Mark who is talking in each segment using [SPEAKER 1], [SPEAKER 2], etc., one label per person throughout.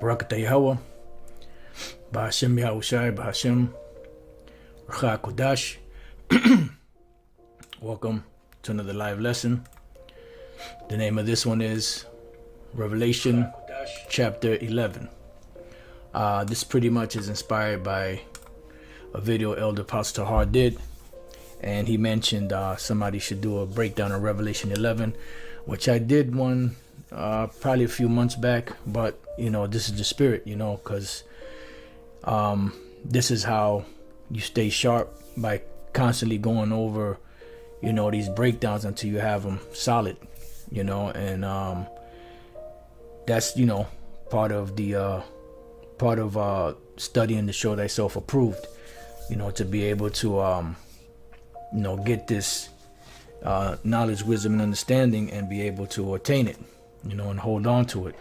[SPEAKER 1] Barakatah Yahweh, Bahashem Yahushai, Bahashem Rcha Kodash. Welcome to another live lesson. The name of this one is Revelation chapter 11. This pretty much is inspired by a video Elder Pastor Tahar did, and he mentioned somebody should do a breakdown of Revelation 11, which I did one probably a few months back, but this is the spirit, because this is how you stay sharp, by constantly going over these breakdowns until you have them solid, and that's part of studying to show thyself approved, to be able to get this knowledge, wisdom, and understanding, and be able to attain it, and hold on to it.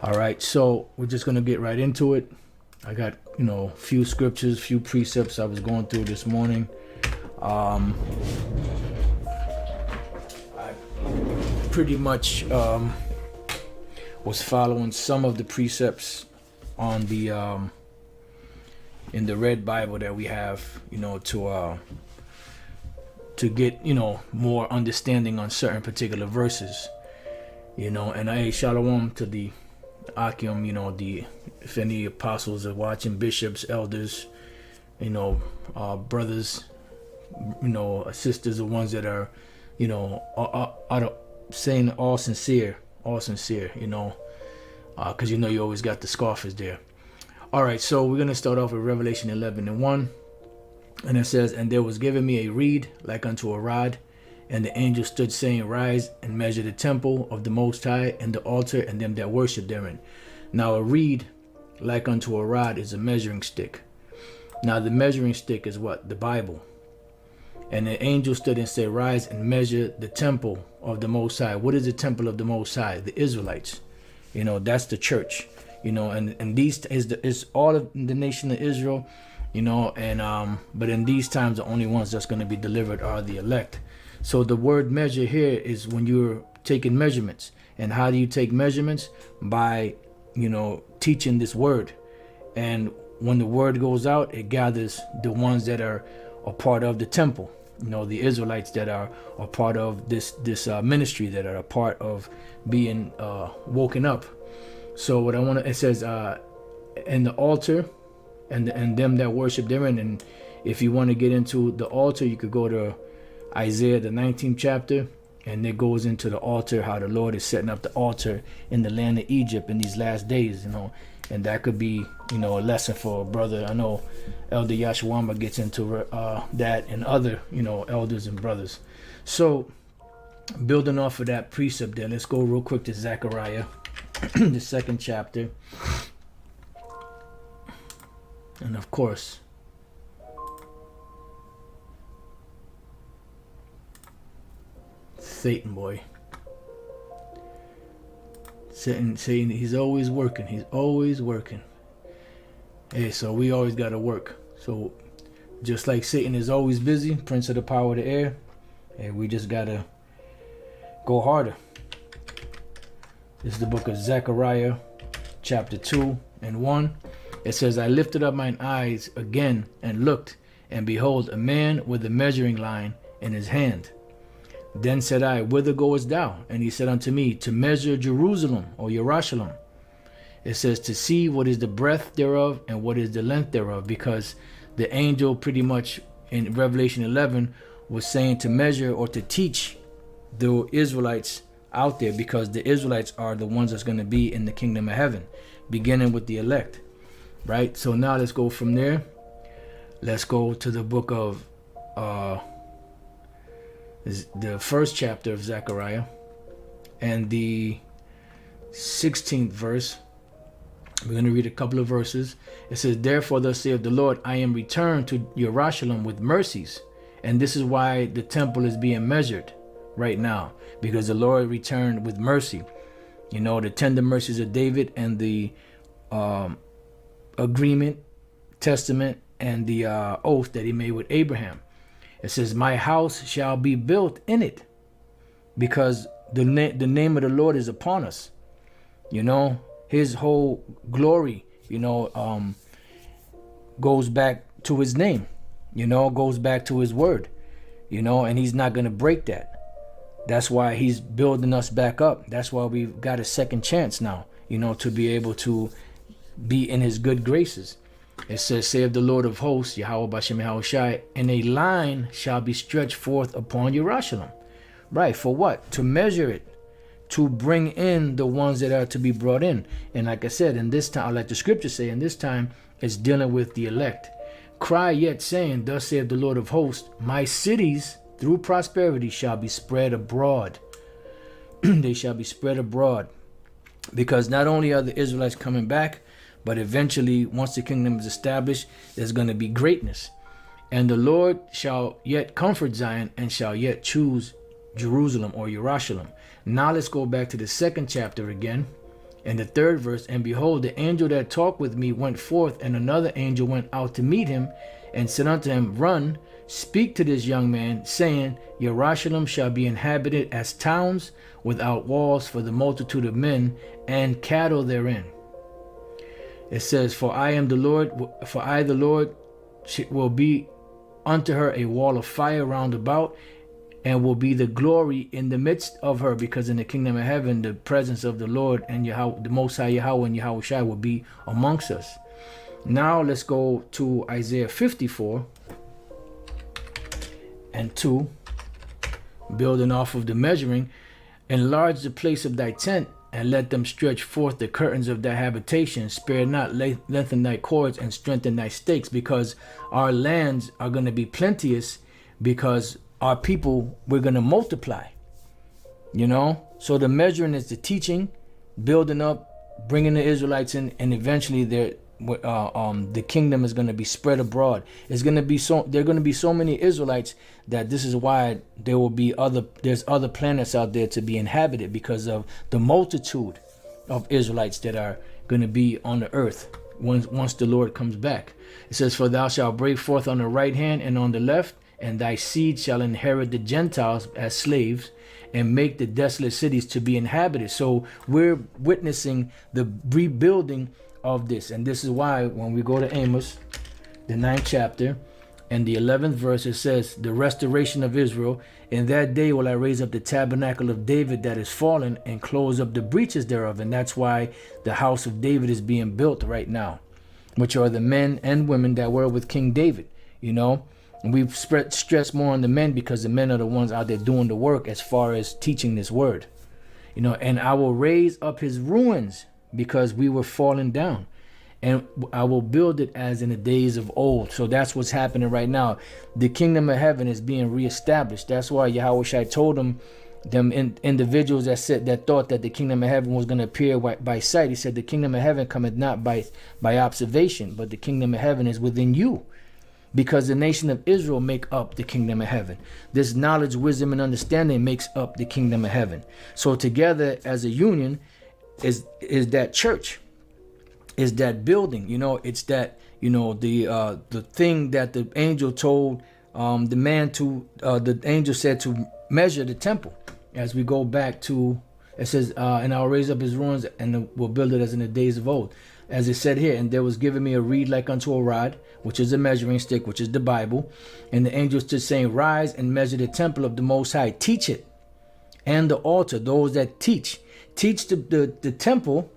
[SPEAKER 1] All right, so we're just gonna get right into it. I got few scriptures, few precepts I was going through this morning. I pretty much was following some of the precepts on the in the red Bible that we have, to get more understanding on certain particular verses, and I shalom to the Akim, if any apostles are watching, bishops, elders, brothers, sisters, the ones that are, out of saying all sincere, because you always got the scoffers there. All right, so we're gonna start off with Revelation 11:1, and it says, "And there was given me a reed like unto a rod, and the angel stood saying, Rise and measure the temple of the Most High, and the altar, and them that worship therein. Now a reed like unto a rod is a measuring stick. Now the measuring stick is what? The Bible. And the angel stood and said, Rise and measure the temple of the Most High." What is the temple of the Most High? The Israelites. That's the church. And these is all of the nation of Israel. But in these times, the only ones that's going to be delivered are the elect. So the word measure here is when you're taking measurements. And how do you take measurements? By, teaching this word. And when the word goes out, it gathers the ones that are a part of the temple. The Israelites that are a part of this ministry, that are a part of being woken up. So what it says, and the altar, and them that worship therein. And if you want to get into the altar, you could go to Isaiah the 19th chapter, and it goes into the altar, how the Lord is setting up the altar in the land of Egypt in these last days, and that could be a lesson for a brother. I know Elder Yashawamba gets into that, and other elders and brothers. So building off of that precept there, let's go real quick to Zechariah the 2nd chapter. And of course, Satan, boy. Satan, he's always working. He's always working. Hey, so we always got to work. So just like Satan is always busy, prince of the power of the air, hey, we just got to go harder. This is the book of Zechariah, chapter 2:1. It says, "I lifted up mine eyes again and looked, and behold, a man with a measuring line in his hand. Then said I, Whither goest thou? And he said unto me, To measure Jerusalem," or Yerushalayim. It says, "to see what is the breadth thereof, and what is the length thereof," because the angel pretty much in Revelation 11 was saying to measure or to teach the Israelites out there, because the Israelites are the ones that's going to be in the kingdom of heaven, beginning with the elect. Right? So now let's go from there. Let's go to the book of the 1st chapter of Zechariah, and the 16th verse. We're going to read a couple of verses. It says, "Therefore thus saith the Lord, I am returned to Yerushalayim with mercies." And this is why the temple is being measured right now, because the Lord returned with mercy. The tender mercies of David, and the agreement, testament, and the oath that he made with Abraham. It says, "My house shall be built in it," because the name of the Lord is upon us. his whole glory, goes back to his name, goes back to his word, and he's not going to break that. That's why he's building us back up. That's why we've got a second chance now, to be able to be in his good graces. It says, "Saith the Lord of hosts, Yahweh Bashem Yahushai, and a line shall be stretched forth upon Jerusalem." Right, for what? To measure it, to bring in the ones that are to be brought in. And like I said, in this time, like the scriptures say, in this time, it's dealing with the elect. "Cry yet, saying, Thus saith the Lord of hosts, my cities through prosperity shall be spread abroad." They shall be spread abroad. Because not only are the Israelites coming back, but eventually, once the kingdom is established, there's going to be greatness. "And the Lord shall yet comfort Zion, and shall yet choose Jerusalem," or Jerusalem. Now let's go back to the second chapter again. In the 3rd verse, "And behold, the angel that talked with me went forth, and another angel went out to meet him, and said unto him, Run, speak to this young man, saying, Jerusalem shall be inhabited as towns without walls for the multitude of men and cattle therein." It says, "For I am the Lord, for I the Lord will be unto her a wall of fire round about, and will be the glory in the midst of her," because in the kingdom of heaven, the presence of the Lord and Yahweh, the Most High Yahweh and Yahweh Shai, will be amongst us. Now let's go to Isaiah 54 and 2, building off of the measuring. "Enlarge the place of thy tent, and let them stretch forth the curtains of thy habitation. Spare not, lengthen thy cords, and strengthen thy stakes," because our lands are going to be plenteous, because our people, we're going to multiply, So the measuring is the teaching, building up, bringing the Israelites in, and eventually the kingdom is going to be spread abroad. There are going to be so many Israelites that this is why there's other planets out there to be inhabited, because of the multitude of Israelites that are going to be on the earth once the Lord comes back. It says, "For thou shalt break forth on the right hand and on the left, and thy seed shall inherit the Gentiles as slaves, and make the desolate cities to be inhabited." So we're witnessing the rebuilding of this. And this is why when we go to Amos, the 9th chapter, and the 11th verse, it says, "The restoration of Israel. In that day will I raise up the tabernacle of David that is fallen, and close up the breaches thereof." And that's why the house of David is being built right now, which are the men and women that were with King David, And we've stressed more on the men, because the men are the ones out there doing the work as far as teaching this word. "And I will raise up his ruins, because we were fallen down, and I will build it as in the days of old." So that's what's happening right now. The kingdom of heaven is being reestablished. That's why Yahweh Shai told them individuals that thought that the kingdom of heaven was going to appear by sight. He said, "The kingdom of heaven cometh not by observation, but the kingdom of heaven is within you." Because the nation of Israel make up the kingdom of heaven. This knowledge, wisdom, and understanding makes up the kingdom of heaven. So together as a union is that church, is that building. It's that the thing that the angel told the man to. The angel said to measure the temple. As we go back to, it says, "And I'll raise up his ruins, and will build it as in the days of old." As it said here, "And there was given me a reed like unto a rod," which is a measuring stick, which is the Bible. "And the angel stood saying, Rise and measure the temple of the Most High. Teach it, and the altar." Those that teach the temple,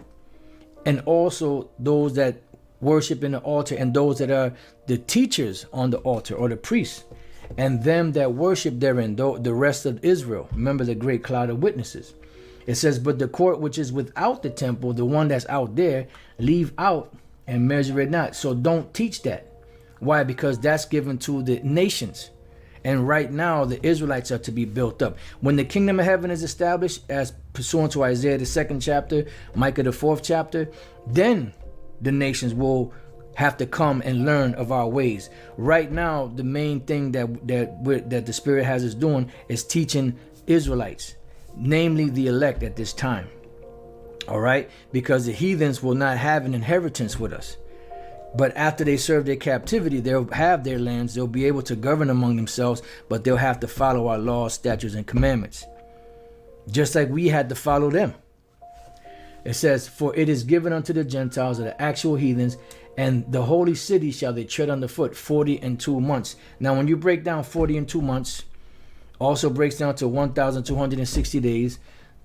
[SPEAKER 1] and also those that worship in the altar, and those that are the teachers on the altar, or the priests, and them that worship therein, the rest of Israel. Remember the great cloud of witnesses. It says, "But the court which is without the temple, the one that's out there, leave out and measure it not." So don't teach that. Why? Because that's given to the nations. And right now, the Israelites are to be built up. When the kingdom of heaven is established, as pursuant to Isaiah the 2nd chapter, Micah the 4th chapter, then the nations will have to come and learn of our ways. Right now, the main thing that the Spirit has us doing is teaching Israelites, namely the elect at this time. All right? Because the heathens will not have an inheritance with us. But after they serve their captivity, they'll have their lands. They'll be able to govern among themselves, but they'll have to follow our laws, statutes, and commandments. Just like we had to follow them. It says, for it is given unto the Gentiles, or the actual heathens, and the holy city shall they tread underfoot 40 months. Now, when you break down 40 months, also breaks down to 1,260 days,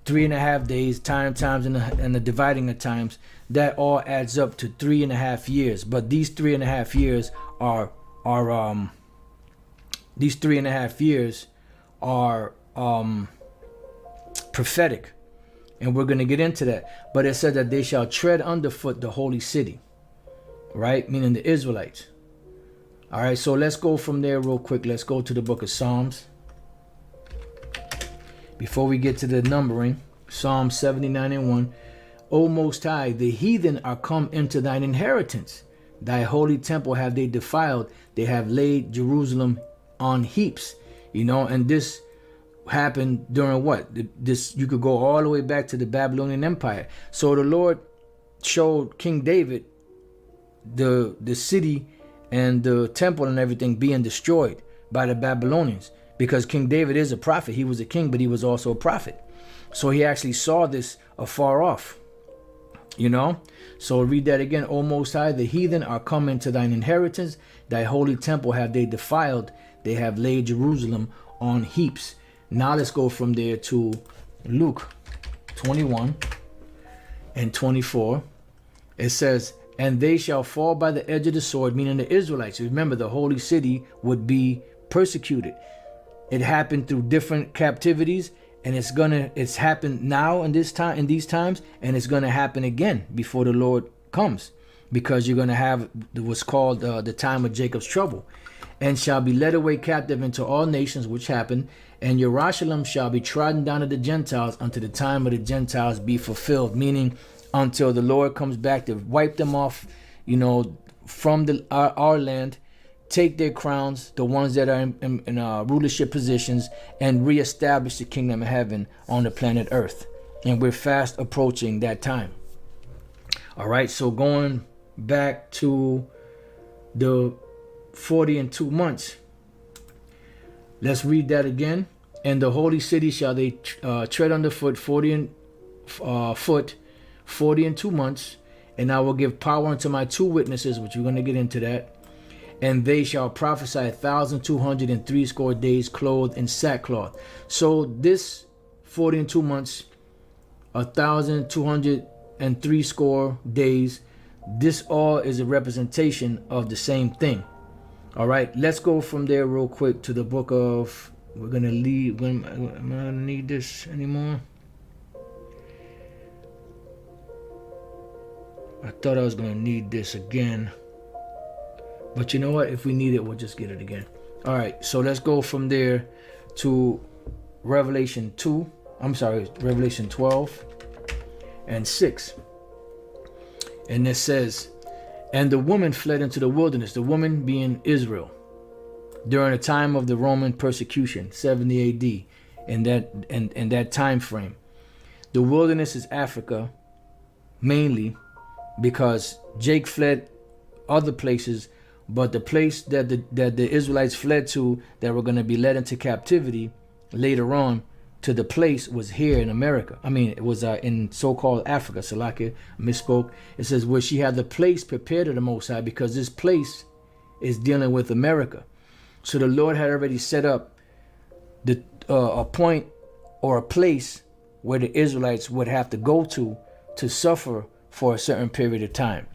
[SPEAKER 1] 3.5 days, times, and the dividing of times. That all adds up to 3.5 years. But these 3.5 years are prophetic, and we're going to get into that. But it said that they shall tread underfoot the holy city, right? Meaning the Israelites. All right, so let's go from there real quick. Let's go to the book of Psalms. Before we get to the numbering, Psalm 79:1. O Most High, the heathen are come into thine inheritance. Thy holy temple have they defiled. They have laid Jerusalem on heaps. And this happened during what? This, you could go all the way back to the Babylonian Empire. So the Lord showed King David the city and the temple and everything being destroyed by the Babylonians, because King David is a prophet. He was a king, but he was also a prophet. So he actually saw this afar off. So read that again. O Most High, the heathen are come into thine inheritance. Thy holy temple have they defiled. They have laid Jerusalem on heaps. Now let's go from there to Luke 21 and 24. It says, and they shall fall by the edge of the sword, meaning the Israelites. Remember, the holy city would be persecuted. It happened through different captivities, and it's happened now in these times, and it's gonna happen again before the Lord comes, because you're gonna have what's called the time of Jacob's trouble, and shall be led away captive into all nations, which happened, and Jerusalem shall be trodden down of the Gentiles until the time of the Gentiles be fulfilled, meaning until the Lord comes back to wipe them off, from our land, take their crowns, the ones that are in rulership positions, and reestablish the kingdom of heaven on the planet Earth. And we're fast approaching that time. All right, so going back to the 40 months, let's read that again. And the holy city shall they tread underfoot 40 months, and I will give power unto my 2 witnesses, which we're going to get into that. And they shall prophesy 1,260 days, clothed in sackcloth. So this 42 months, 1,260 days, this all is a representation of the same thing. All right, let's go from there real quick to the book of, we're going to leave, am I going to need this anymore? I thought I was going to need this again. But you know what? If we need it, we'll just get it again. All right, so let's go from there to Revelation 12 and 6. And it says, and the woman fled into the wilderness, the woman being Israel, during the time of the Roman persecution, 70 AD, in that time frame. The wilderness is Africa, mainly, because Jake fled other places, but the place that the Israelites fled to, that were going to be led into captivity later on, to the place was here in America. I mean, it was in so-called Africa. Salakia misspoke. It says where she had the place prepared of the Most High, because this place is dealing with America. So the Lord had already set up a point or a place where the Israelites would have to go to suffer for a certain period of time.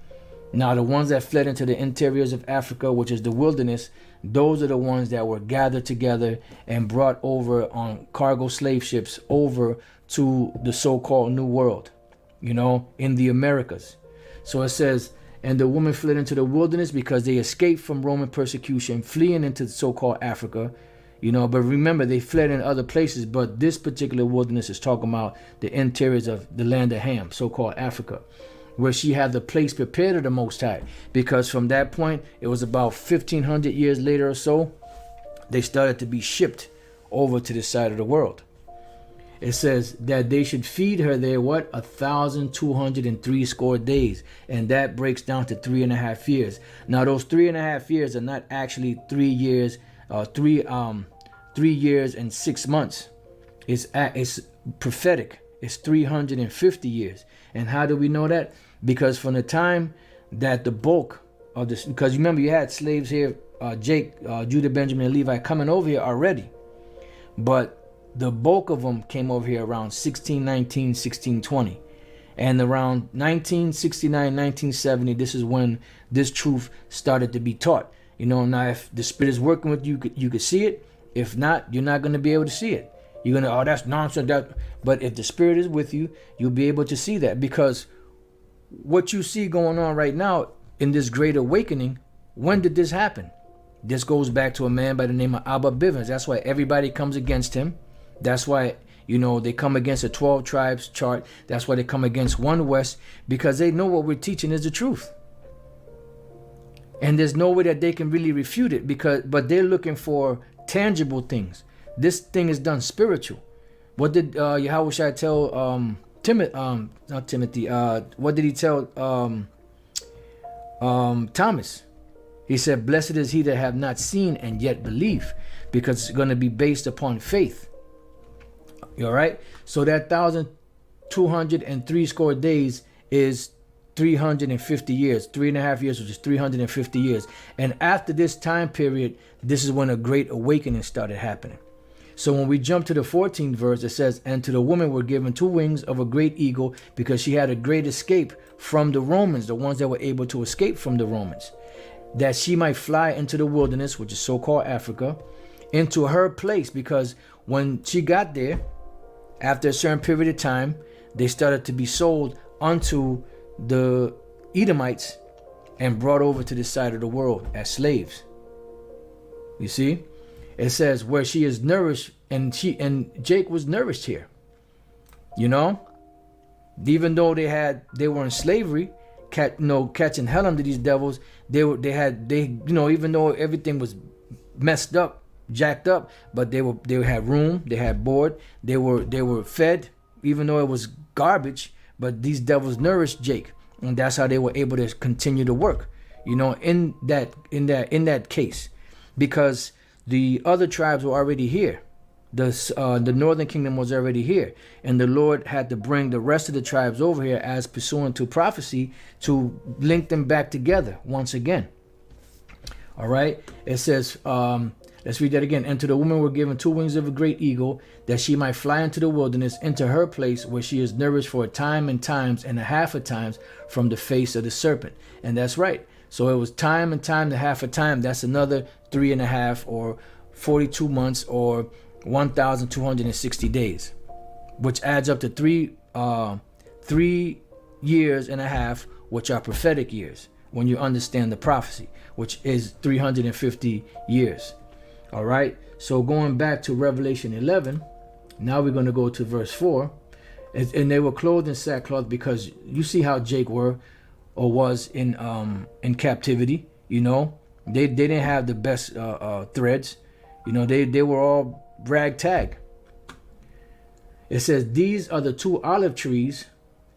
[SPEAKER 1] Now, the ones that fled into the interiors of Africa, which is the wilderness, those are the ones that were gathered together and brought over on cargo slave ships over to the so-called New World, in the Americas. So it says, and the woman fled into the wilderness because they escaped from Roman persecution, fleeing into the so-called Africa, but remember, they fled in other places, but this particular wilderness is talking about the interiors of the land of Ham, so-called Africa, where she had the place prepared of the Most High, because from that point, it was about 1,500 years later or so, they started to be shipped over to this side of the world. It says that they should feed her there, 1,260 days, and that breaks down to 3.5 years. Now, those 3.5 years are not actually 3 years, 3 years and 6 months. It's prophetic. is 350 years. And how do we know that? Because from the time that the bulk of this, because remember you had slaves here, Jake, Judah, Benjamin, and Levi coming over here already. But the bulk of them came over here around 1619, 1620. And around 1969, 1970, this is when this truth started to be taught. You know, now if the Spirit is working with you, you could see it. If not, you're not going to be able to see it. You're going to, oh, that's nonsense. But if the Spirit is with you, you'll be able to see that. Because what you see going on right now in this great awakening, when did this happen? This goes back to a man by the name of Abba Bivens. That's why everybody comes against him. That's why, you know, they come against the 12 tribes chart. That's why they come against One West, because they know what we're teaching is the truth. And there's no way that they can really refute it, but they're looking for tangible things. This thing is done spiritual. What did Yahushua tell not Timothy, what did he tell Thomas? He said, blessed is he that have not seen and yet believe, because it's going to be based upon faith. All right. So that 1,203 score days is 350 years, 3.5 years, which is 350 years. And after this time period, this is when a great awakening started happening. So when we jump to the 14th verse, it says, and to the woman were given 2 wings of a great eagle, because she had a great escape from the Romans, the ones that were able to escape from the Romans, that she might fly into the wilderness, which is so-called Africa, into her place. Because when she got there, after a certain period of time, they started to be sold unto the Edomites and brought over to this side of the world as slaves. You see, it says where she is nourished, and Jake was nourished here. You know, even though they were in slavery, catching hell under these devils, they even though everything was messed up, jacked up, but they had room, they had board, they were fed, even though it was garbage. But these devils nourished Jake, and that's how they were able to continue to work. You know, in that case, because the other tribes were already here, the northern kingdom was already here, and the Lord had to bring the rest of the tribes over here as pursuant to prophecy to link them back together once again. All right, it says. Let's read that again. And to the woman were given 2 wings of a great eagle, that she might fly into the wilderness, into her place, where she is nourished for a time and times and a half a times from the face of the serpent. And that's right. So it was time and time to half a time. That's another 3.5 or 42 months or 1,260 days, which adds up to 3 years and a half, which are prophetic years when you understand the prophecy, which is 350 years. All right, so going back to Revelation 11, now we're going to go to verse 4. And they were clothed in sackcloth, because you see how Jake was in captivity. You know, they didn't have the best threads. You know, they were all ragtag. It says, these are the 2 olive trees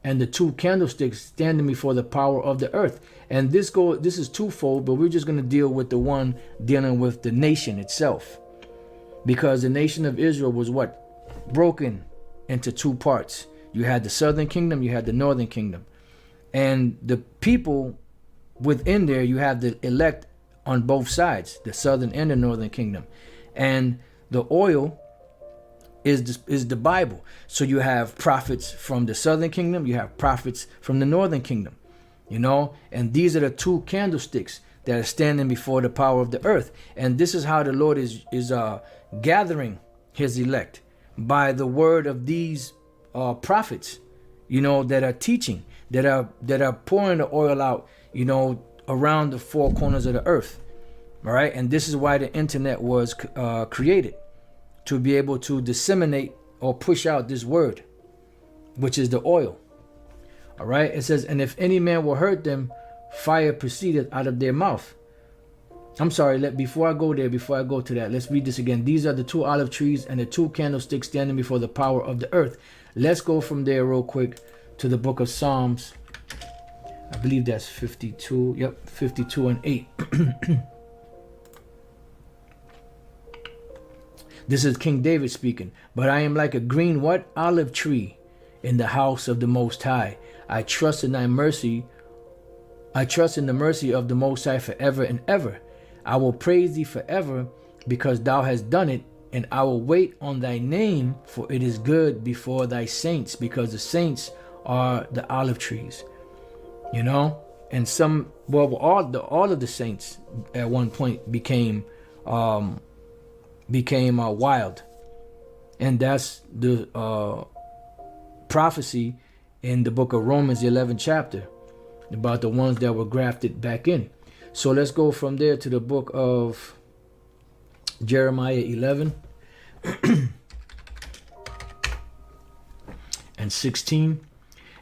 [SPEAKER 1] and the 2 candlesticks standing before the power of the earth. And this is twofold, but we're just going to deal with the one dealing with the nation itself, because the nation of Israel was what? Broken into 2 parts. You had the southern kingdom, you had the northern kingdom, and the people within there, you have the elect on both sides, the southern and the northern kingdom. And the oil is the Bible. So you have prophets from the southern kingdom, you have prophets from the northern kingdom, you know, and these are the 2 candlesticks that are standing before the power of the earth. And this is how the Lord is gathering his elect, by the word of these prophets, you know, that are teaching, that are pouring the oil out, you know, around the 4 corners of the earth. All right. And this is why the internet was created, to be able to disseminate or push out this word, which is the oil. All right. It says, and if any man will hurt them, fire proceedeth out of their mouth. I'm sorry, before I go to that, let's read this again. These are the 2 olive trees and the 2 candlesticks standing before the power of the earth. Let's go from there real quick to the book of Psalms. I believe that's 52. Yep, 52 and 8. This is King David speaking. But I am like a green what? Olive tree in the house of the Most High. I trust in thy mercy. I trust in the mercy of the Most High forever and ever. I will praise thee forever because thou hast done it, and I will wait on thy name, for it is good before thy saints, because the saints are the olive trees. You know, and all of the saints at one point became wild, and that's the prophecy in the book of Romans, the 11th chapter, about the ones that were grafted back in. So let's go from there to the book of Jeremiah 11 and 16.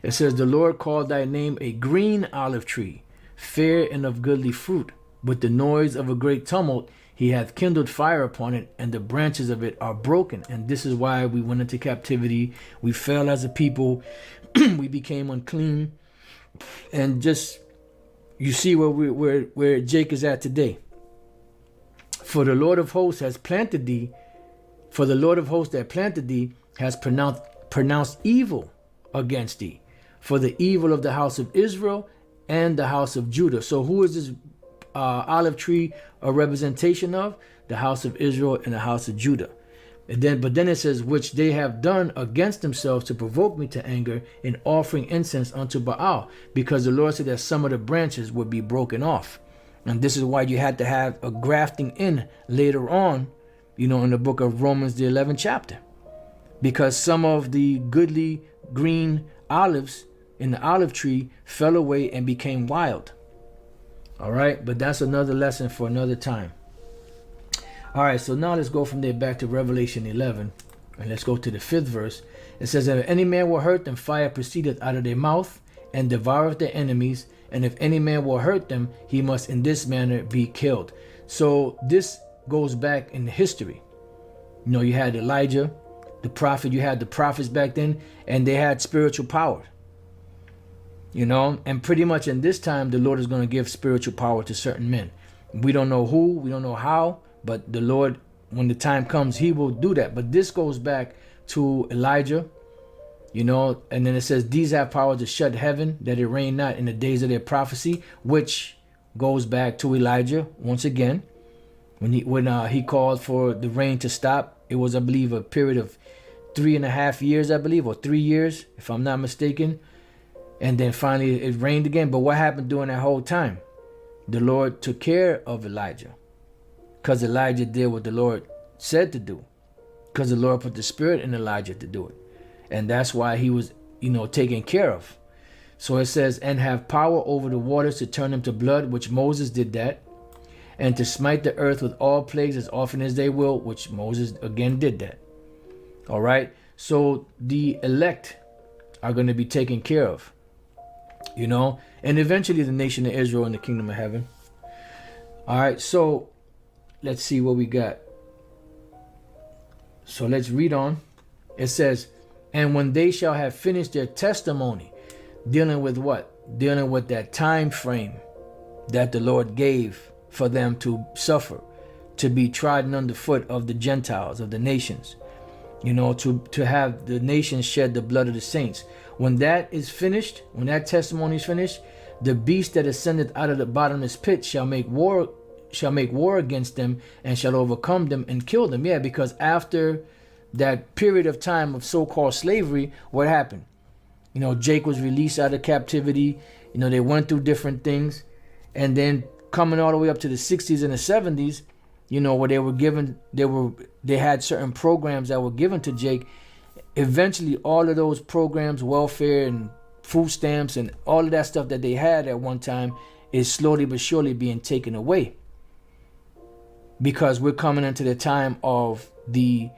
[SPEAKER 1] It says, the Lord called thy name a green olive tree, fair and of goodly fruit. With the noise of a great tumult, he hath kindled fire upon it, and the branches of it are broken. And this is why we went into captivity. We fell as a people. We became unclean. And just, you see where Jake is at today. For the Lord of hosts has planted thee, for the Lord of hosts that planted thee has pronounced evil against thee, for the evil of the house of Israel and the house of Judah. So who is this olive tree a representation of? The house of Israel and the house of Judah. But then it says, which they have done against themselves to provoke me to anger, in offering incense unto Baal, because the Lord said that some of the branches would be broken off. And this is why you had to have a grafting in later on, you know, in the book of Romans, the 11th chapter, because some of the goodly green olives in the olive tree fell away and became wild. All right, but that's another lesson for another time. All right, so now let's go from there back to Revelation 11, and let's go to the 5th verse. It says, if any man will hurt them, fire proceedeth out of their mouth and devoureth their enemies, and if any man will hurt them, he must in this manner be killed. So this goes back in history. You know, you had Elijah, the prophet, you had the prophets back then, and they had spiritual power. You know, and pretty much in this time, the Lord is going to give spiritual power to certain men. We don't know who, we don't know how, but the Lord, when the time comes, he will do that. But this goes back to Elijah, you know, and then it says, these have power to shut heaven, that it rain not in the days of their prophecy, which goes back to Elijah once again. When he called for the rain to stop, it was, I believe, a period of 3.5 years, I believe, or 3 years, if I'm not mistaken. And then finally it rained again. But what happened during that whole time? The Lord took care of Elijah, because Elijah did what the Lord said to do, because the Lord put the spirit in Elijah to do it. And that's why he was, you know, taken care of. So it says, and have power over the waters to turn them to blood, which Moses did that, and to smite the earth with all plagues as often as they will, which Moses again did that. All right. So the elect are going to be taken care of, you know, and eventually the nation of Israel and the kingdom of heaven. All right. So let's see what we got. So let's read on. It says, and when they shall have finished their testimony, dealing with what? Dealing with that time frame that the Lord gave for them to suffer, to be trodden underfoot of the Gentiles, of the nations, you know, to have the nations shed the blood of the saints. When that is finished, when that testimony is finished, the beast that ascendeth out of the bottomless pit shall make war against them, and shall overcome them and kill them. Yeah, because after that period of time of so-called slavery, what happened? You know, Jake was released out of captivity. You know, they went through different things, and then coming all the way up to the 60s and the 70s, you know, where they had certain programs that were given to Jake. Eventually, all of those programs, welfare and food stamps and all of that stuff that they had at one time, is slowly but surely being taken away, because we're coming into the time of the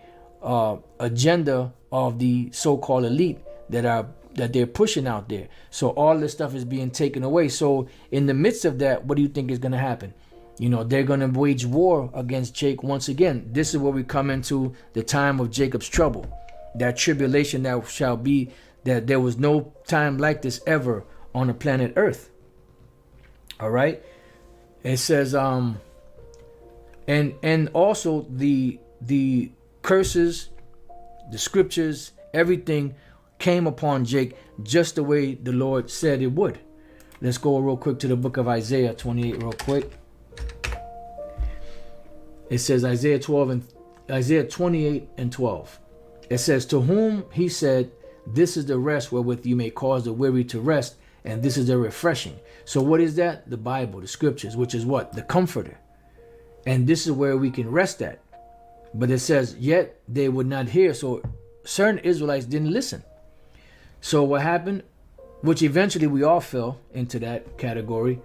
[SPEAKER 1] agenda of the so-called elite that they're pushing out there. So all this stuff is being taken away. So in the midst of that, what do you think is going to happen? You know, they're going to wage war against Jake once again. This is where we come into the time of Jacob's trouble, that tribulation that shall be, that there was no time like this ever on the planet Earth. All right. It says, and also the curses, the scriptures, everything came upon Jake just the way the Lord said it would. Let's go real quick to the book of Isaiah 28 real quick. It says Isaiah 28 and 12. It says, to whom he said, this is the rest wherewith you may cause the weary to rest, and this is the refreshing. So what is that? The Bible, the scriptures, which is what? The comforter. And this is where we can rest at. But it says, yet they would not hear. So certain Israelites didn't listen. So what happened, which eventually we all fell into that category.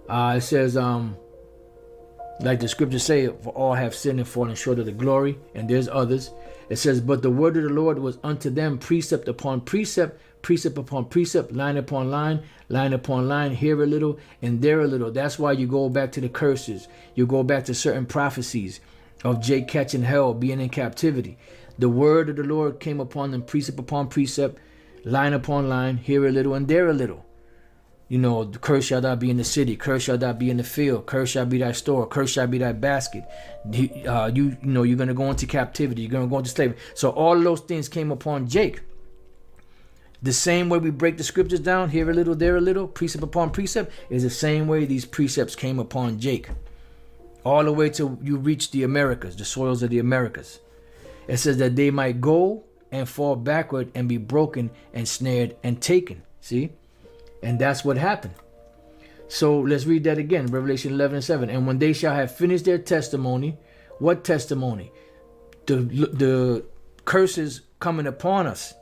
[SPEAKER 1] It says, like the scriptures say, for all have sinned and fallen short of the glory. And there's others. It says, but the word of the Lord was unto them precept upon precept, precept upon precept, line upon line, line upon line, here a little and there a little. That's why you go back to the curses. You go back to certain prophecies of Jake catching hell, being in captivity. The word of the Lord came upon them precept upon precept, line upon line, here a little and there a little. You know, curse shall thou be in the city, curse shall thou be in the field, curse shall be thy store, curse shall be thy basket. You're going to go into captivity, you're going to go into slavery. So all of those things came upon Jake. The same way we break the scriptures down, here a little, there a little, precept upon precept, is the same way these precepts came upon Jake. All the way till you reach the Americas, the soils of the Americas. It says that they might go and fall backward and be broken and snared and taken. See? And that's what happened. So let's read that again. Revelation 11:7. And when they shall have finished their testimony, what testimony? The curses coming upon us.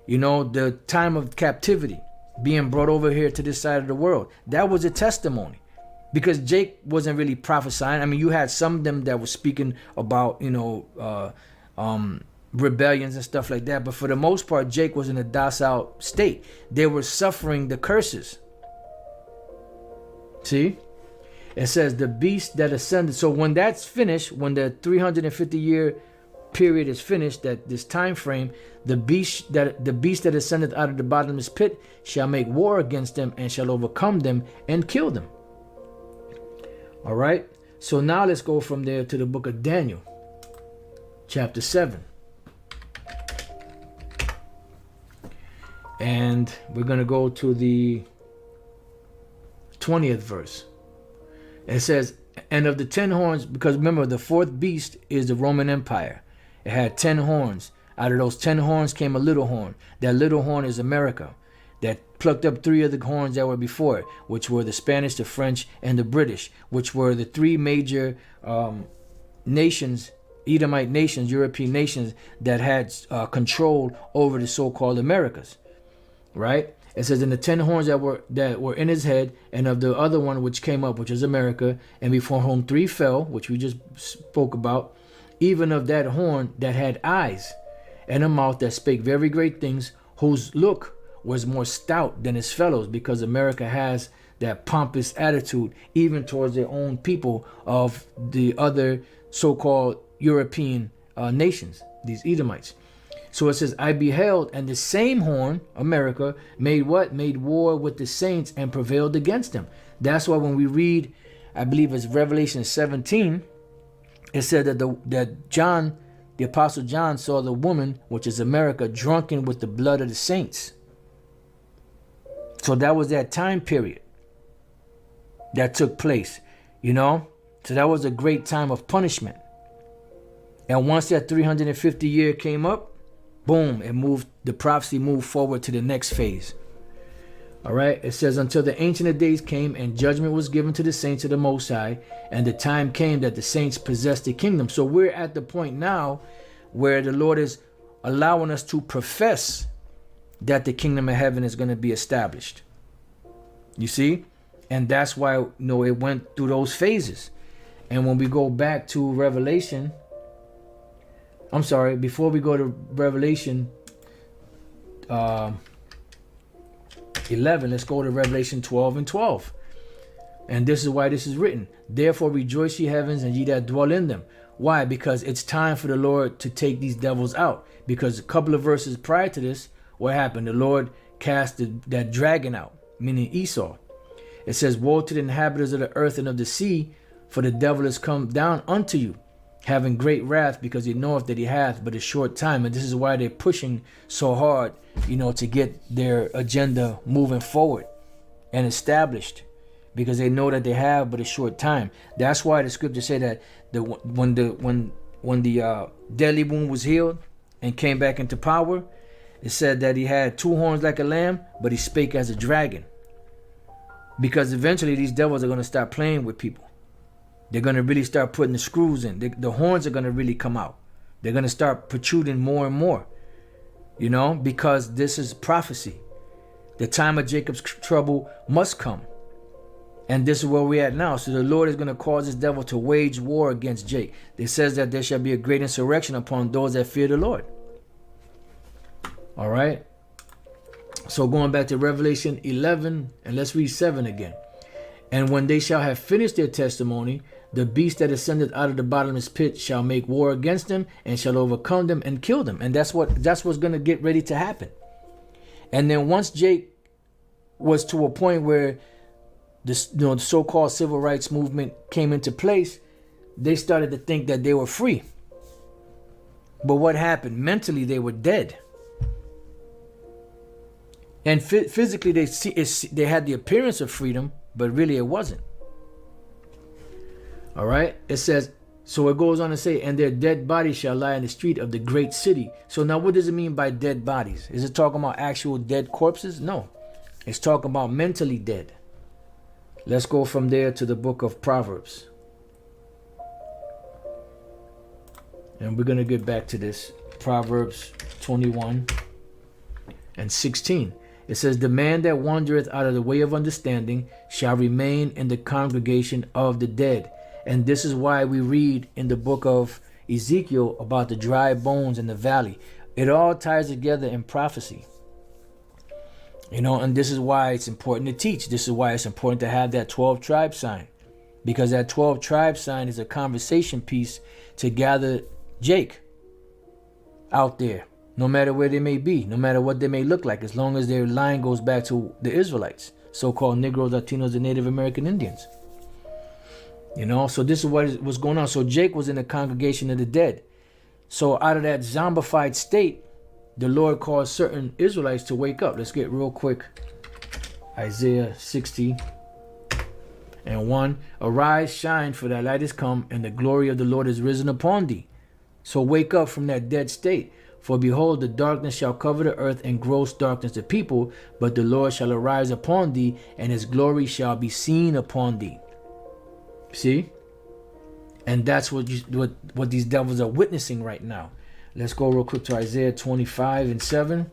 [SPEAKER 1] You know, the time of captivity, being brought over here to this side of the world. That was a testimony. Because Jake wasn't really prophesying. I mean, you had some of them that were speaking about, rebellions and stuff like that. But for the most part, Jake was in a docile state. They were suffering the curses. See? It says the beast that ascended. So when that's finished, when the 350-year period is finished, that this time frame, the beast that ascended out of the bottomless pit shall make war against them and shall overcome them and kill them. All right. So now let's go from there to the book of Daniel, chapter 7. And we're going to go to the 20th verse. It says, and of the 10 horns, because remember, the fourth beast is the Roman Empire. It had 10 horns. Out of those 10 horns came a little horn. That little horn is America. That plucked up 3 of the horns that were before it, which were the Spanish, the French, and the British, which were the 3 major nations, Edomite nations, European nations that had control over the so-called Americas. Right? It says, in the 10 horns that were in his head, and of the other one which came up, which is America, and before whom 3 fell, which we just spoke about, even of that horn that had eyes, and a mouth that spake very great things, whose look was more stout than his fellows, because America has that pompous attitude even towards their own people of the other so-called European nations, these Edomites. So it says, I beheld, and the same horn, America, made what? Made war with the saints and prevailed against them. That's why when we read, I believe it's Revelation 17, it said that John, the Apostle John, saw the woman, which is America, drunken with the blood of the saints. So that was that time period that took place, you know? So that was a great time of punishment. And once that 350 year came up, boom, the prophecy moved forward to the next phase. All right, it says, until the Ancient of Days came and judgment was given to the saints of the Most High, and the time came that the saints possessed the kingdom. So we're at the point now where the Lord is allowing us to profess that the kingdom of heaven is going to be established. You see? And that's why it went through those phases. And when we go back to Revelation, before we go to Revelation 11, let's go to Revelation 12 and 12. And this is why this is written. Therefore rejoice, ye heavens, and ye that dwell in them. Why? Because it's time for the Lord to take these devils out. Because a couple of verses prior to this, what happened? The Lord cast that dragon out, meaning Esau. It says, woe to the inhabitants of the earth and of the sea, for the devil is come down unto you. having great wrath, because he knoweth that he hath but a short time. And this is why they're pushing so hard, to get their agenda moving forward and established, because they know that they have but a short time. That's why the scripture say that when the deadly wound was healed and came back into power, it said that he had two horns like a lamb, but he spake as a dragon. Because eventually these devils are going to start playing with people. They're going to really start putting the screws in. The horns are going to really come out. They're going to start protruding more and more, because this is prophecy. The time of Jacob's trouble must come. And this is where we're at now. So the Lord is going to cause this devil to wage war against Jake. It says that there shall be a great insurrection upon those that fear the Lord. All right. So going back to Revelation 11, and let's read 7 again. And when they shall have finished their testimony, the beast that ascended out of the bottomless pit shall make war against them and shall overcome them and kill them. And that's what's going to get ready to happen. And then once Jake was to a point where the so-called civil rights movement came into place, they started to think that they were free. But what happened? Mentally, they were dead. And physically, they had the appearance of freedom, but really it wasn't. All right. It says, so it goes on to say, and their dead bodies shall lie in the street of the great city. So now what does it mean by dead bodies? Is it talking about actual dead corpses? No. It's talking about mentally dead. Let's go from there to the book of Proverbs. And we're going to get back to this. Proverbs 21 and 16. It says, the man that wandereth out of the way of understanding shall remain in the congregation of the dead. And this is why we read in the book of Ezekiel about the dry bones in the valley. It all ties together in prophecy. And this is why it's important to teach. This is why it's important to have that 12 tribe sign. Because that 12 tribe sign is a conversation piece to gather Jake out there. No matter where they may be, no matter what they may look like, as long as their line goes back to the Israelites, so-called Negroes, Latinos, and Native American Indians. So this is what was going on. So Jake was in the congregation of the dead. So out of that zombified state, the Lord caused certain Israelites to wake up. Let's get real quick. Isaiah 60 and 1. Arise, shine, for thy light is come, and the glory of the Lord is risen upon thee. So wake up from that dead state. For behold, the darkness shall cover the earth, and gross darkness the people. But the Lord shall arise upon thee, and his glory shall be seen upon thee. See? And that's what these devils are witnessing right now. Let's go real quick to Isaiah 25 and 7.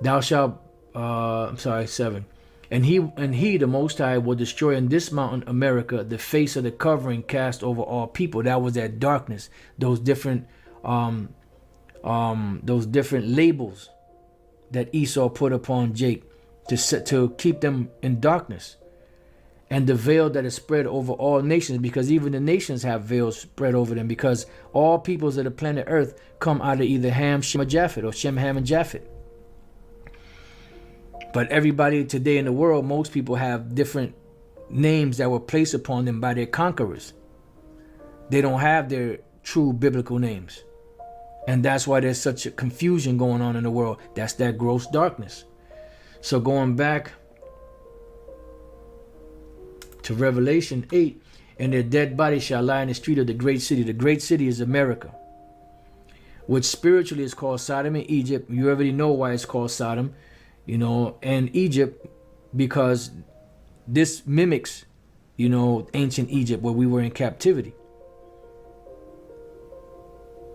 [SPEAKER 1] Thou shalt, 7. And he, the Most High, will destroy in this mountain, America, the face of the covering cast over all people. That was that darkness, those different labels that Esau put upon Jake to keep them in darkness. And the veil that is spread over all nations, because even the nations have veils spread over them, because all peoples of the planet Earth come out of either Ham, Shem, or Japheth, or Shem, Ham, and Japheth. But everybody today in the world, most people have different names that were placed upon them by their conquerors. They don't have their true biblical names. And that's why there's such a confusion going on in the world. That's that gross darkness. So going back to Revelation 8, and their dead bodies shall lie in the street of the great city. The great city is America, which spiritually is called Sodom and Egypt. You already know why it's called Sodom, and Egypt, because this mimics, ancient Egypt where we were in captivity.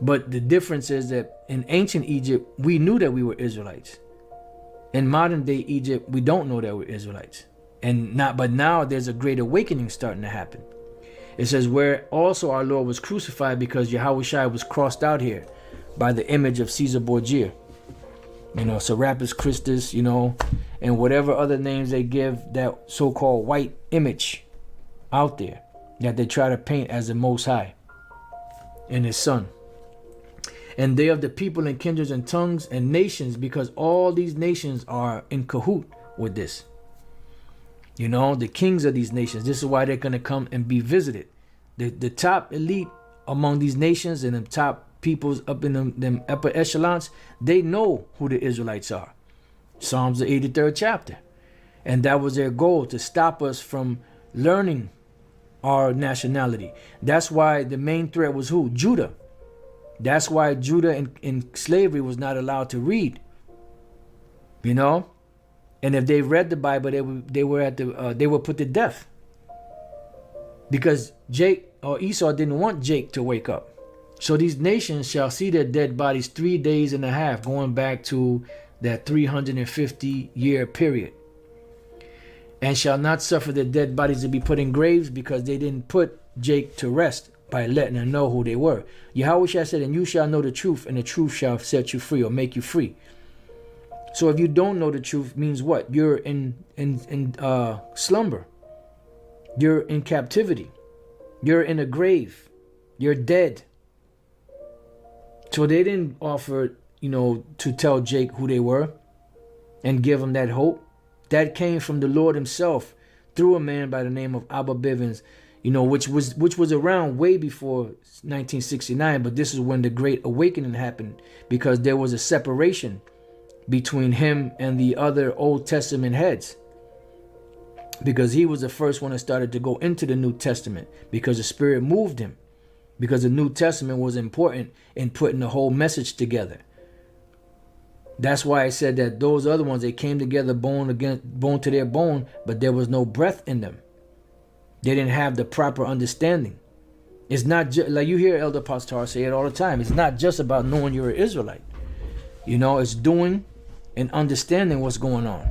[SPEAKER 1] But the difference is that in ancient Egypt, we knew that we were Israelites. In modern day Egypt, we don't know that we're Israelites. But now there's a great awakening starting to happen. It says, where also our Lord was crucified, because Yahushua was crossed out here by the image of Caesar Borgia. Serapis Christus, and whatever other names they give that so-called white image out there that they try to paint as the Most High and his son. And they of the people and kindreds and tongues and nations, because all these nations are in cahoot with this. The kings of these nations. This is why they're going to come and be visited. The top elite among these nations and the top peoples up in them upper echelons, they know who the Israelites are. Psalms the 83rd chapter. And that was their goal, to stop us from learning our nationality. That's why the main threat was who? Judah. That's why Judah in slavery was not allowed to read. You know? And if they read the Bible, they were put to death. Because Esau didn't want Jake to wake up. So these nations shall see their dead bodies 3 days and a half, going back to that 350-year period. And shall not suffer their dead bodies to be put in graves, because they didn't put Jake to rest by letting them know who they were. Yahushua said, and you shall know the truth, and the truth shall set you free, or make you free. So if you don't know the truth, means what? You're in slumber. You're in captivity. You're in a grave. You're dead. So they didn't offer, to tell Jake who they were and give him that hope. That came from the Lord himself through a man by the name of Abba Bivens, which was around way before 1969. But this is when the Great Awakening happened, because there was a separation between him and the other Old Testament heads, because he was the first one that started to go into the New Testament, because the Spirit moved him, because the New Testament was important in putting the whole message together. That's why I said that those other ones, they came together bone to their bone, but there was no breath in them. They didn't have the proper understanding. It's not just like you hear Elder Pastor say it all the time. It's not just about knowing you're an Israelite. It's doing and understanding what's going on.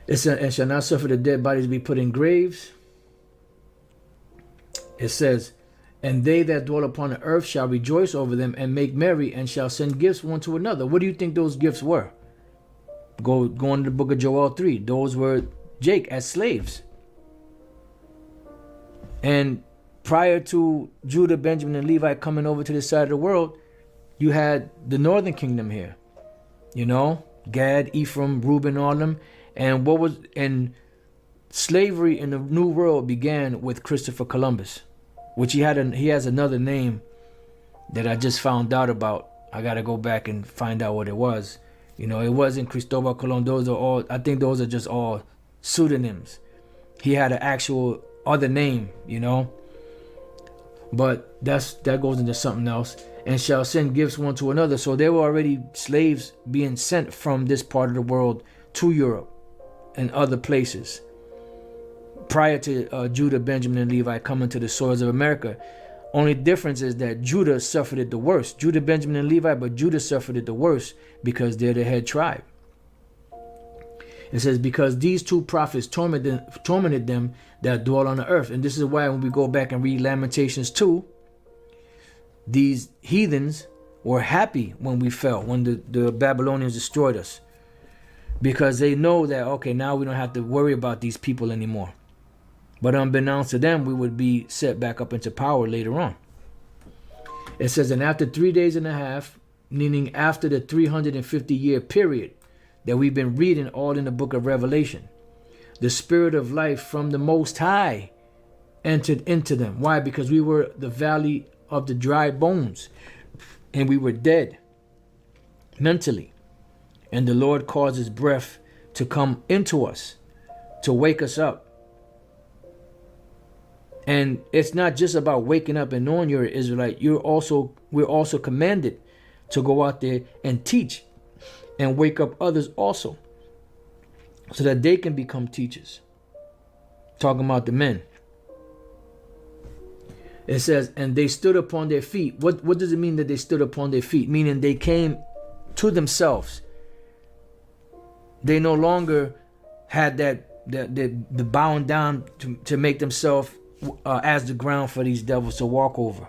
[SPEAKER 1] And shall not suffer the dead bodies to be put in graves. It says, and they that dwell upon the earth shall rejoice over them and make merry, and shall send gifts one to another. What do you think those gifts were? Go into the book of Joel 3. Those were Jake as slaves. And prior to Judah, Benjamin, and Levi coming over to this side of the world, you had the northern kingdom here. Gad, Ephraim, Reuben, all them. And slavery in the New World began with Christopher Columbus, which he has another name that I just found out about. I got to go back and find out what it was. It wasn't Cristobal Colon. I think those are just all pseudonyms. He had an actual other name, but that goes into something else. And shall send gifts one to another. So there were already slaves being sent from this part of the world to Europe and other places prior to Judah, Benjamin, and Levi coming to the soils of America. Only difference is that Judah suffered it the worst. Judah, Benjamin, and Levi, but Judah suffered it the worst because they're the head tribe. It says, because these two prophets tormented them that dwell on the earth. And this is why when we go back and read Lamentations 2, these heathens were happy when we fell, when the Babylonians destroyed us. Because they know that, okay, now we don't have to worry about these people anymore. But unbeknownst to them, we would be set back up into power later on. It says, and after 3 days and a half, meaning after the 350-year period that we've been reading all in the book of Revelation, the Spirit of life from the Most High entered into them. Why? Because we were the valley of the dry bones, and we were dead mentally. And the Lord caused his breath to come into us, to wake us up. And it's not just about waking up and knowing you're an Israelite. We're also commanded to go out there and teach and wake up others also, so that they can become teachers. Talking about the men. It says, and they stood upon their feet. What does it mean that they stood upon their feet? Meaning they came to themselves. They no longer had the bowing down to make themselves as the ground for these devils to walk over.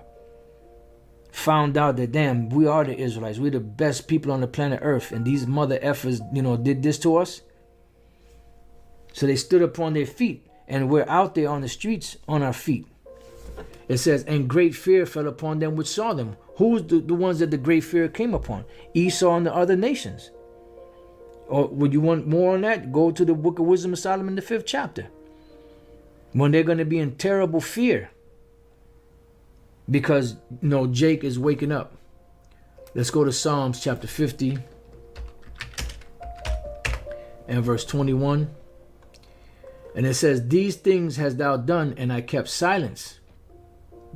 [SPEAKER 1] Found out that, damn, we are the Israelites. We're the best people on the planet Earth. And these mother effers, did this to us. So they stood upon their feet. And we're out there on the streets on our feet. It says, and great fear fell upon them which saw them. Who's the ones that the great fear came upon? Esau and the other nations. Or would you want more on that? Go to the book of Wisdom of Solomon, the 5th chapter. When they're going to be in terrible fear. because Jake is waking up. Let's go to Psalms chapter 50 and verse 21. And it says, these things hast thou done, and I kept silence.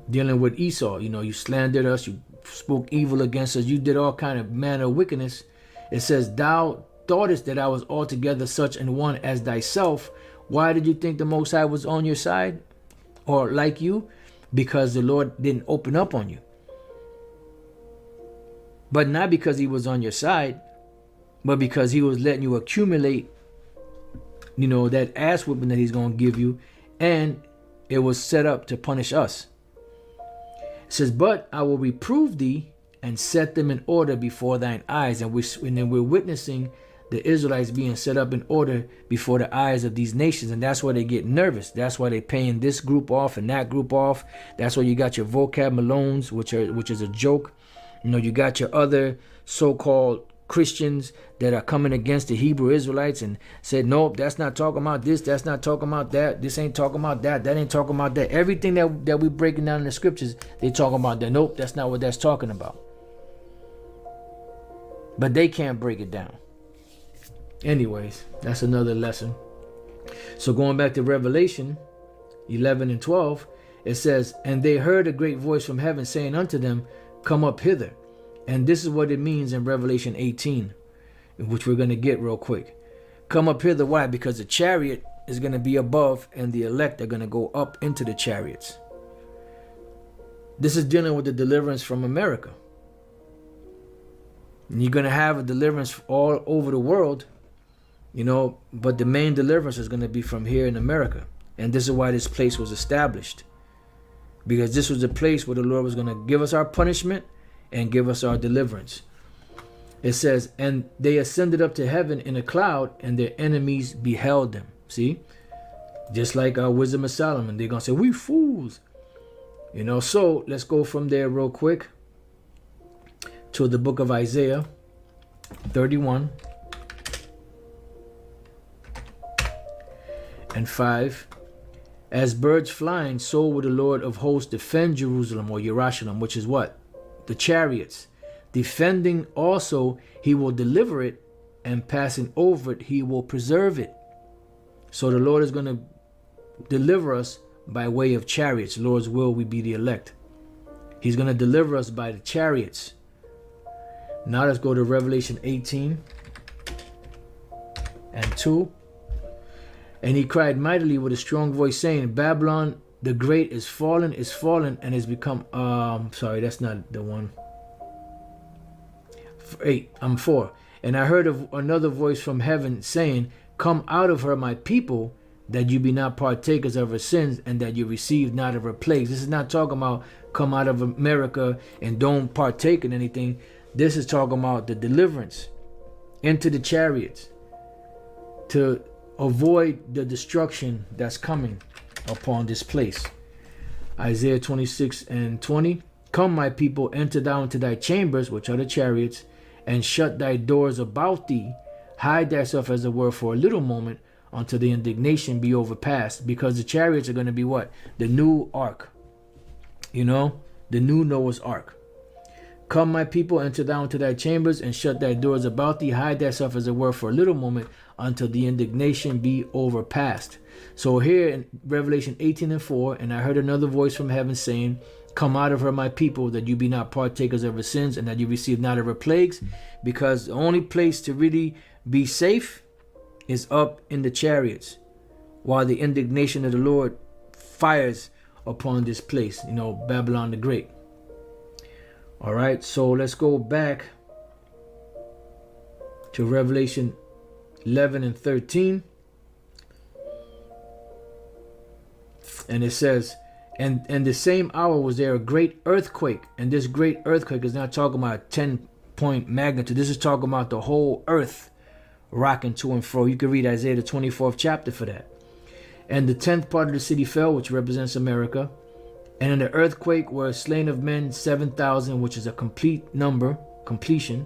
[SPEAKER 1] Dealing with Esau, you slandered us, you spoke evil against us, you did all kind of manner of wickedness. It says, thou thoughtest that I was altogether such an one as thyself. Why did you think the Most High was on your side or like you? Because the Lord didn't open up on you. But not because he was on your side, but because he was letting you accumulate that ass whipping that he's going to give you, and it was set up to punish us. It says, but I will reprove thee and set them in order before thine eyes. And then we're witnessing the Israelites being set up in order before the eyes of these nations. And that's why they get nervous. That's why they're paying this group off and that group off. That's why you got your vocab Malones, which is a joke. You got your other so-called Christians that are coming against the Hebrew Israelites and said, nope, that's not talking about this, that's not talking about that, this ain't talking about that, that ain't talking about that. Everything that we're breaking down in the scriptures, they talking about that. Nope, that's not what that's talking about. But they can't break it down. Anyways, that's another lesson. So going back to Revelation 11 and 12, it says, and they heard a great voice from heaven saying unto them, come up hither. And this is what it means in Revelation 18, which we're going to get real quick. Come up hither. Why? Because the chariot is going to be above and the elect are going to go up into the chariots. This is dealing with the deliverance from America. And you're going to have a deliverance all over the world, but the main deliverance is going to be from here in America. And this is why this place was established. Because this was the place where the Lord was going to give us our punishment and give us our deliverance. It says, and they ascended up to heaven in a cloud, and their enemies beheld them. See? Just like our Wisdom of Solomon. They're going to say, we fools. So let's go from there real quick to the book of Isaiah 31 and 5. As birds flying, so will the Lord of hosts defend Jerusalem, or Yerushalayim, which is what? The chariots. Defending also, he will deliver it, and passing over it, he will preserve it. So the Lord is going to deliver us by way of chariots. Lord's will, we be the elect. He's going to deliver us by the chariots. Now let's go to Revelation 18 and 2. And he cried mightily with a strong voice, saying, Babylon the great is fallen, and has become, sorry, that's not the one. 4. And I heard of another voice from heaven saying, come out of her, my people, that you be not partakers of her sins, and that you receive not of her plagues. This is not talking about come out of America and don't partake in anything. This is talking about the deliverance into the chariots to avoid the destruction that's coming upon this place. Isaiah 26 and 20. Come, my people, enter thou into thy chambers, which are the chariots, and shut thy doors about thee. Hide thyself, as it were, for a little moment, until the indignation be overpast. Because the chariots are going to be what? The new ark. The new Noah's ark. Come, my people, enter thou into thy chambers, and shut thy doors about thee. Hide thyself, as it were, for a little moment, until the indignation be overpast. So here in Revelation 18 and 4, and I heard another voice from heaven saying, come out of her, my people, that you be not partakers of her sins, and that you receive not of her plagues. Because the only place to really be safe is up in the chariots, while the indignation of the Lord fires upon this place, Babylon the Great. All right, so let's go back to Revelation 11 and 13. And it says, and the same hour was there a great earthquake. And this great earthquake is not talking about a 10-point magnitude. This is talking about the whole earth rocking to and fro. You can read Isaiah the 24th chapter for that. And the 10th part of the city fell, which represents America. And in the earthquake were slain of men 7,000, which is a complete number, completion.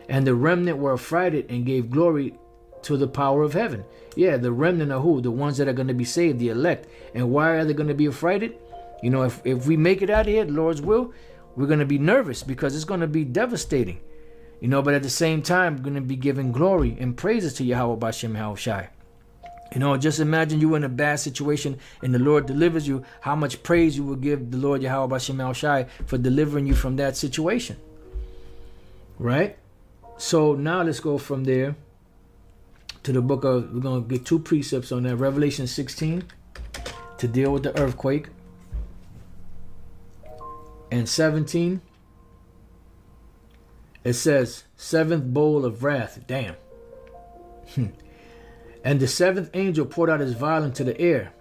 [SPEAKER 1] And the remnant were affrighted and gave glory to the power of heaven. Yeah, the remnant are who? The ones that are going to be saved, the elect. And why are they going to be affrighted? You know, if we make it out of here, the Lord's will, we're going to be nervous because it's going to be devastating. You know, but at the same time, we're going to be giving glory and praises to Yahweh Bashem Yahushai. You know, just imagine you in a bad situation and the Lord delivers you, how much praise you will give the Lord Yahweh Bashem Yahushai for delivering you from that situation. Right? So now let's go from there to the book of, we're going to get 2 precepts on that. Revelation 16 to deal with the earthquake. And 17, it says, 7th bowl of wrath. Damn. And the 7th angel poured out his vial into the air,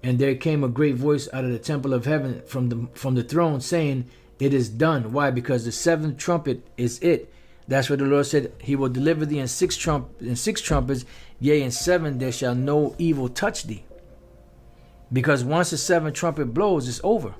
[SPEAKER 1] and there came a great voice out of the temple of heaven from the throne, saying, it is done. Why? Because the 7th trumpet is it. That's what the Lord said. He will deliver thee in 6 trumpets, yea, in 7 there shall no evil touch thee. Because once the 7th trumpet blows, it's over.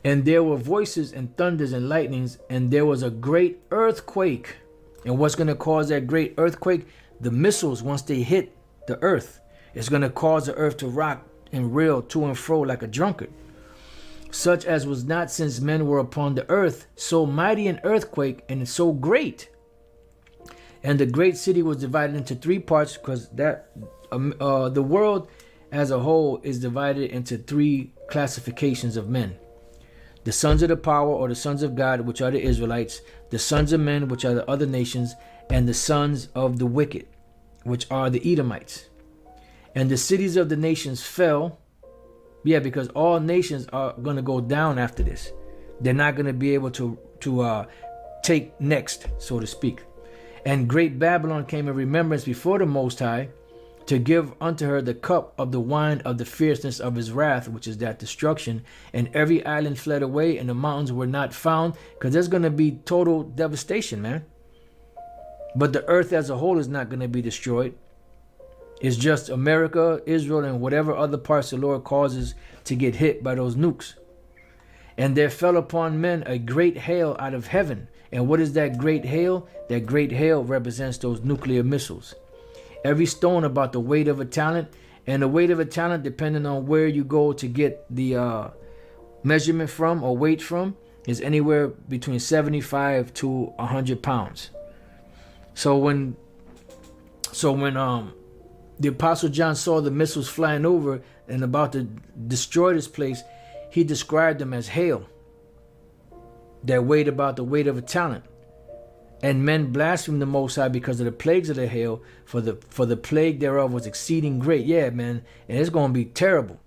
[SPEAKER 1] And there were voices and thunders and lightnings, and there was a great earthquake. And what's going to cause that great earthquake? The missiles, once they hit the earth, it's going to cause the earth to rock and reel to and fro like a drunkard. Such as was not since men were upon the earth, so mighty an earthquake, and so great. And the great city was divided into 3 parts, because that the world as a whole is divided into 3 classifications of men. The sons of the power, or the sons of God, which are the Israelites, the sons of men, which are the other nations, and the sons of the wicked, which are the Edomites. And the cities of the nations fell. Yeah, because all nations are going to go down after this. They're not going to be able to take next, so to speak. And great Babylon came in remembrance before the Most High, to give unto her the cup of the wine of the fierceness of his wrath, which is that destruction. And every island fled away, and the mountains were not found, because there's going to be total devastation, man. But the earth as a whole is not going to be destroyed. It's just America, Israel, and whatever other parts the Lord causes to get hit by those nukes. And there fell upon men a great hail out of heaven. And what is that great hail? That great hail represents those nuclear missiles. Every stone about the weight of a talent, and the weight of a talent, depending on where you go to get the measurement from or weight from, is anywhere between 75 to 100 pounds. So when the Apostle John saw the missiles flying over and about to destroy this place, he described them as hail that weighed about the weight of a talent. And men blasphemed the Most High because of the plagues of the hail, for the plague thereof was exceeding great. Yeah, man, and it's gonna be terrible.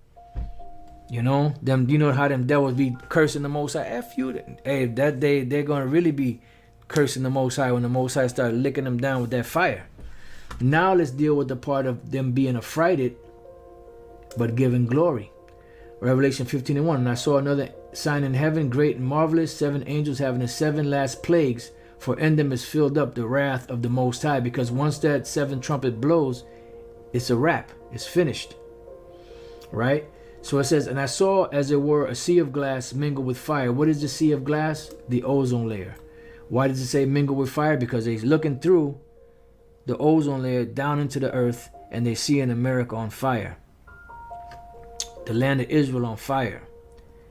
[SPEAKER 1] You know them. You know how them devils be cursing the Most High. F you. Hey, that day they're gonna really be cursing the Most High when the Most High started licking them down with that fire. Now let's deal with the part of them being affrighted, but giving glory. Revelation 15:1. And I saw another sign in heaven, great and marvelous, 7 angels having the 7 last plagues. For in them is filled up the wrath of the Most High. Because once that 7th trumpet blows, it's a wrap. It's finished. Right? So it says, and I saw as it were a sea of glass mingled with fire. What is the sea of glass? The ozone layer. Why does it say mingled with fire? Because they're looking through the ozone layer down into the earth, and they see in America on fire. The land of Israel on fire.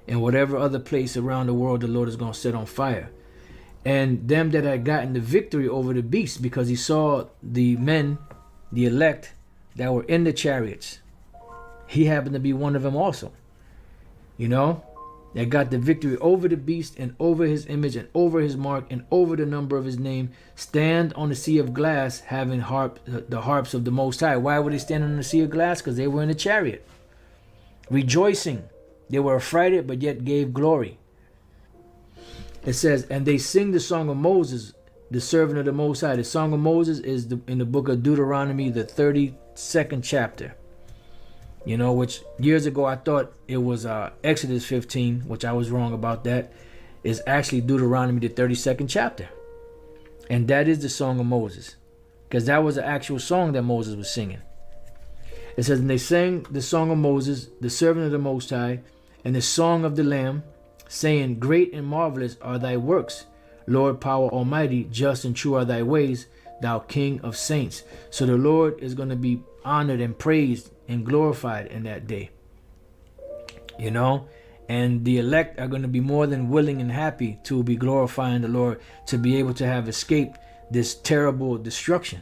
[SPEAKER 1] And whatever other place around the world the Lord is going to set on fire. And them that had gotten the victory over the beast, because he saw the men, the elect, that were in the chariots. He happened to be one of them also. You know, that got the victory over the beast and over his image and over his mark and over the number of his name, stand on the sea of glass, having the harps of the Most High. Why were they standing on the sea of glass? Because they were in a chariot, rejoicing. They were affrighted, but yet gave glory. It says, and they sing the song of Moses, the servant of the Most High. The song of Moses is in the book of Deuteronomy, the 32nd chapter. You know, which years ago I thought it was Exodus 15, which I was wrong about that. It's actually Deuteronomy, the 32nd chapter. And that is the song of Moses. Because that was the actual song that Moses was singing. It says, and they sang the song of Moses, the servant of the Most High, and the song of the Lamb, saying, great and marvelous are thy works, Lord power almighty, just and true are thy ways, thou King of saints. So the Lord is going to be honored and praised and glorified in that day. you know, and the elect are going to be more than willing and happy to be glorifying the Lord, to be able to have escaped this terrible destruction.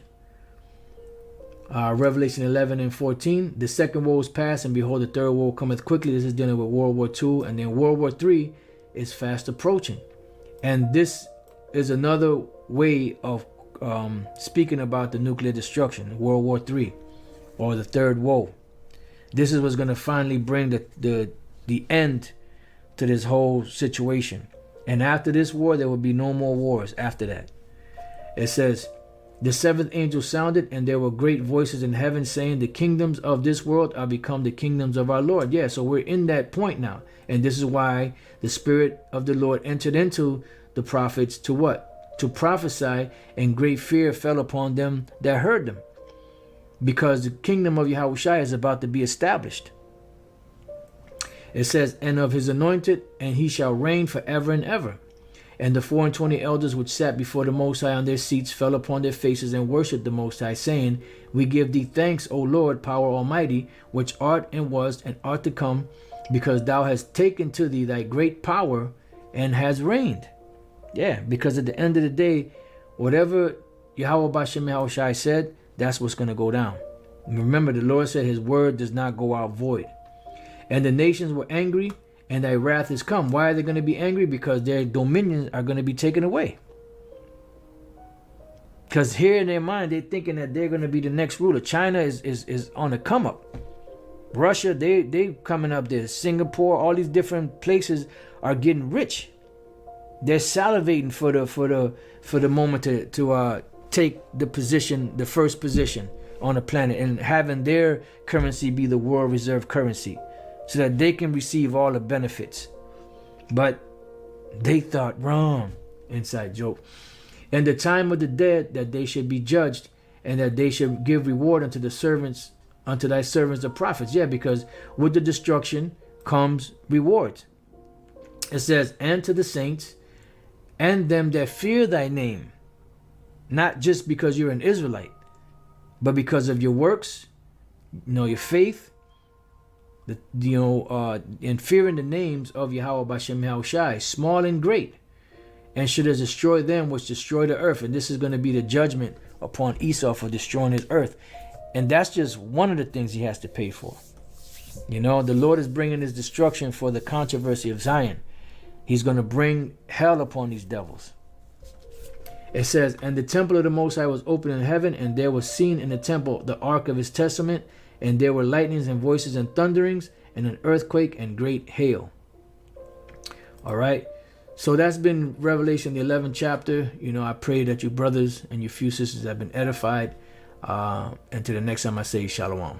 [SPEAKER 1] Revelation 11 and 14, the second woe is past, and behold, the third woe cometh quickly. This is dealing with World War II, and then World War III is fast approaching. And this is another way of speaking about the nuclear destruction, World War III, or the third woe. This is what's going to finally bring the end to this whole situation. And after this war, there will be no more wars after that. It says, the seventh angel sounded, and there were great voices in heaven saying, the kingdoms of this world are become the kingdoms of our Lord. Yeah, so we're in that point now. And this is why the Spirit of the Lord entered into the prophets to what? To prophesy, and great fear fell upon them that heard them. Because the kingdom of Yahushua is about to be established. It says, and of his anointed, and he shall reign forever and ever. And the 24 elders which sat before the Most High on their seats fell upon their faces and worshipped the Most High, saying, we give thee thanks, O Lord, power almighty, which art and was and art to come, because thou hast taken to thee thy great power and has reigned. Yeah, because at the end of the day, whatever Yahweh Bashem Yahushai said, that's what's going to go down. And remember, the Lord said his word does not go out void. And the nations were angry, and thy wrath is come. Why are they going to be angry? Because their dominions are going to be taken away. Because here in their mind, they're thinking that they're going to be the next ruler. China is on the come up. Russia, they coming up there. Singapore, all these different places are getting rich. They're salivating for the moment to take the position, the first position on the planet, and having their currency be the world reserve currency, so that they can receive all the benefits. But they thought wrong. Inside joke. And the time of the dead, that they should be judged, and that they should give reward unto the servants, unto thy servants the prophets. Yeah, because with the destruction comes rewards. It says, and to the saints, and them that fear thy name, not just because you're an Israelite, but because of your works, your faith, in fearing the names of Yahweh Bashem Yahushai, small and great, and should have destroyed them which destroy the earth. And this is going to be the judgment upon Esau for destroying his earth. And that's just one of the things he has to pay for. The Lord is bringing his destruction for the controversy of Zion. He's going to bring hell upon these devils. It says, and the temple of the Most High was open in heaven, and there was seen in the temple the ark of his testament, and there were lightnings and voices and thunderings, and an earthquake and great hail. All right. So that's been Revelation, the 11th chapter. I pray that you brothers and your few sisters have been edified. And to the next time I say, Shalom.